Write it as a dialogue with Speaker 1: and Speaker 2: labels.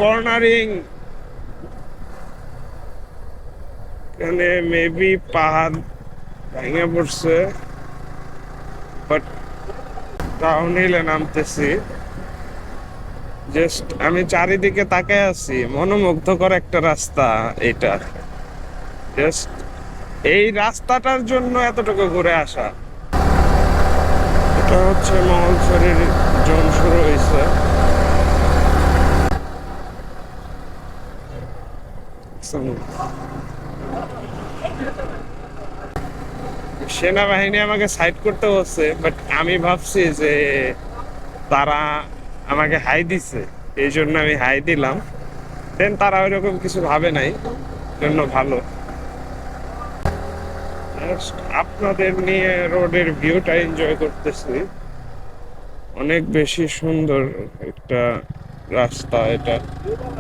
Speaker 1: Cornering, এখানে maybe পাহাড় ভেঙে পড়ছে, বাট ডাউন হিলে নামতেছি। জাস্ট আমি চারিদিকে তাকায় আছি, মনোমুগ্ধকর একটা রাস্তা এটা। জাস্ট এই রাস্তাটার জন্য এতটুকু ঘুরে আসা। এটা হচ্ছে মহলছড়ির জোন শুরু হয়েছে। সেনাবাহিনী আমাকে সাইড করতে হচ্ছে, বাট আমি ভাবছি যে তারা আমাকে হাই দিছে, এই জন্য আমি হাই দিলাম। দেন তারা ওইরকম কিছু ভাবে নাই, জন্য ভালো। Just আপনাদের নিয়ে রোডের ভিউটা এনজয় করতেছি। অনেক বেশি সুন্দর একটা রাস্তা এটা।